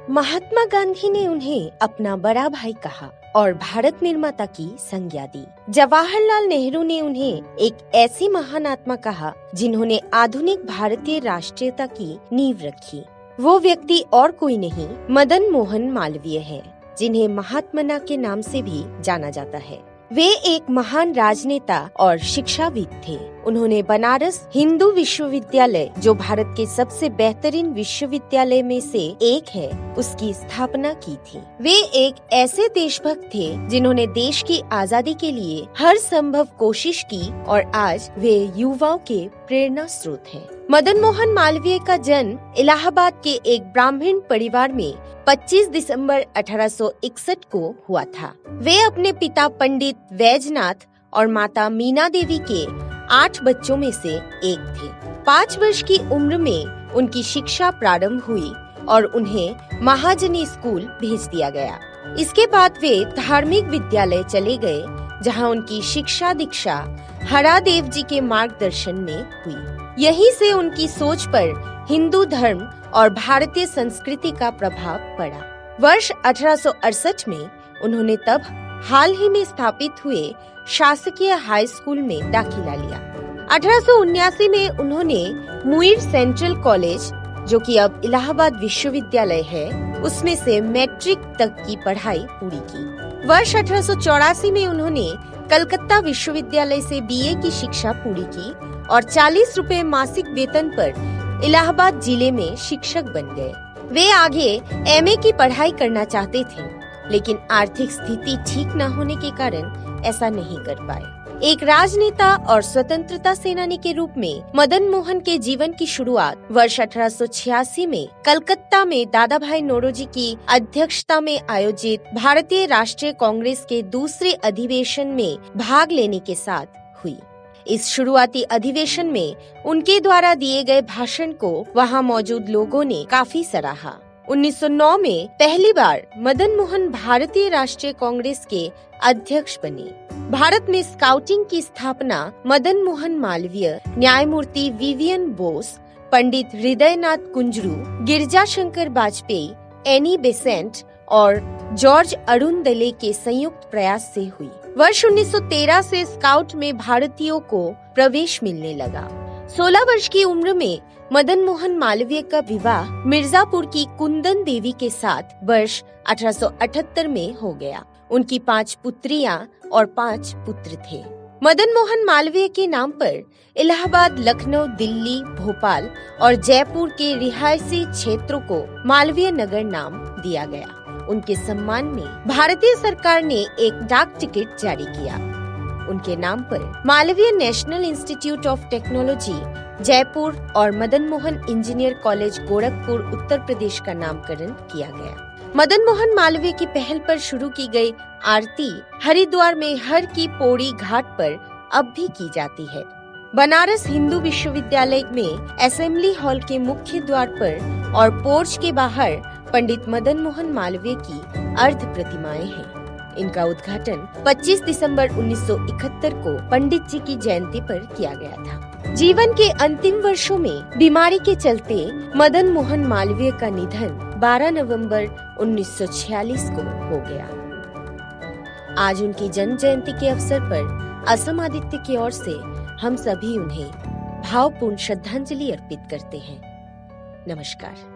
महात्मा गांधी ने उन्हें अपना बड़ा भाई कहा और भारत निर्माता की संज्ञा दी। जवाहरलाल नेहरू ने उन्हें एक ऐसी महान आत्मा कहा जिन्होंने आधुनिक भारतीय राष्ट्रीयता की नींव रखी। वो व्यक्ति और कोई नहीं, मदन मोहन मालवीय है, जिन्हें महात्मा के नाम से भी जाना जाता है। वे एक महान राजनेता और शिक्षाविद थे। उन्होंने बनारस हिंदू विश्वविद्यालय, जो भारत के सबसे बेहतरीन विश्वविद्यालय में से एक है, उसकी स्थापना की थी। वे एक ऐसे देशभक्त थे जिन्होंने देश की आजादी के लिए हर संभव कोशिश की और आज वे युवाओं के प्रेरणा स्रोत हैं। मदन मोहन मालवीय का जन्म इलाहाबाद के एक ब्राह्मण परिवार में 25 दिसंबर 1861 को हुआ था। वे अपने पिता पंडित वैजनाथ और माता मीना देवी के 8 बच्चों में से एक थे। 5 वर्ष की उम्र में उनकी शिक्षा प्रारंभ हुई और उन्हें महाजनी स्कूल भेज दिया गया। इसके बाद वे धार्मिक विद्यालय चले गए, जहां उनकी शिक्षा दीक्षा हरादेव जी के मार्गदर्शन में हुई। यहीं से उनकी सोच पर हिंदू धर्म और भारतीय संस्कृति का प्रभाव पड़ा। वर्ष 1868 में उन्होंने तब हाल ही में स्थापित हुए शासकीय हाई स्कूल में दाखिला लिया। 1879 में उन्होंने मुईर सेंट्रल कॉलेज, जो कि अब इलाहाबाद विश्वविद्यालय है, उसमें से मैट्रिक तक की पढ़ाई पूरी की। वर्ष 1884 में उन्होंने कलकत्ता विश्वविद्यालय से बीए की शिक्षा पूरी की और 40 रुपए मासिक वेतन पर इलाहाबाद जिले में शिक्षक बन गए। वे आगे एमए की पढ़ाई करना चाहते थे, लेकिन आर्थिक स्थिति ठीक न होने के कारण ऐसा नहीं कर पाए। एक राजनेता और स्वतंत्रता सेनानी के रूप में मदन मोहन के जीवन की शुरुआत वर्ष 1886 में कलकत्ता में दादा भाई नौरोजी की अध्यक्षता में आयोजित भारतीय राष्ट्रीय कांग्रेस के दूसरे अधिवेशन में भाग लेने के साथ हुई। इस शुरुआती अधिवेशन में उनके द्वारा दिए गए भाषण को वहां मौजूद लोगों ने काफी सराहा। 1909 में पहली बार मदन मोहन भारतीय राष्ट्रीय कांग्रेस के अध्यक्ष बने। भारत में स्काउटिंग की स्थापना मदन मोहन मालवीय, न्यायमूर्ति विवियन बोस, पंडित हृदयनाथ कुंजरू, गिरजा शंकर वाजपेयी, एनी बेसेंट और जॉर्ज अरुणदले के संयुक्त प्रयास से हुई। वर्ष 1913 से स्काउट में भारतीयों को प्रवेश मिलने लगा। 16 वर्ष की उम्र में मदन मोहन मालवीय का विवाह मिर्जापुर की कुंदन देवी के साथ वर्ष 1878 में हो गया। उनकी 5 पुत्रियां और 5 पुत्र थे। मदन मोहन मालवीय के नाम पर इलाहाबाद, लखनऊ, दिल्ली, भोपाल और जयपुर के रिहायशी क्षेत्रों को मालवीय नगर नाम दिया गया। उनके सम्मान में भारतीय सरकार ने एक डाक टिकट जारी किया। उनके नाम पर Malviya national institute of technology Jaipur और मदन मोहन इंजीनियर कॉलेज गोरखपुर उत्तर प्रदेश का नामकरण किया गया। मदन मोहन मालवीय की पहल पर शुरू की गई आरती हरिद्वार में हर की पौड़ी घाट पर अब भी की जाती है। बनारस हिंदू विश्वविद्यालय में असेंबली हॉल के मुख्य द्वार पर और पोर्च के बाहर पंडित मदन मोहन मालवीय की अर्ध प्रतिमाएं हैं। इनका उद्घाटन 25 दिसंबर 1971 को पंडित जी की जयंती पर किया गया था। जीवन के अंतिम वर्षों में बीमारी के चलते मदन मोहन मालवीय का निधन 12 नवंबर 1946 को हो गया। आज उनकी जन्म जयंती के अवसर पर असम आदित्य की ओर से हम सभी उन्हें भावपूर्ण श्रद्धांजलि अर्पित करते हैं। नमस्कार।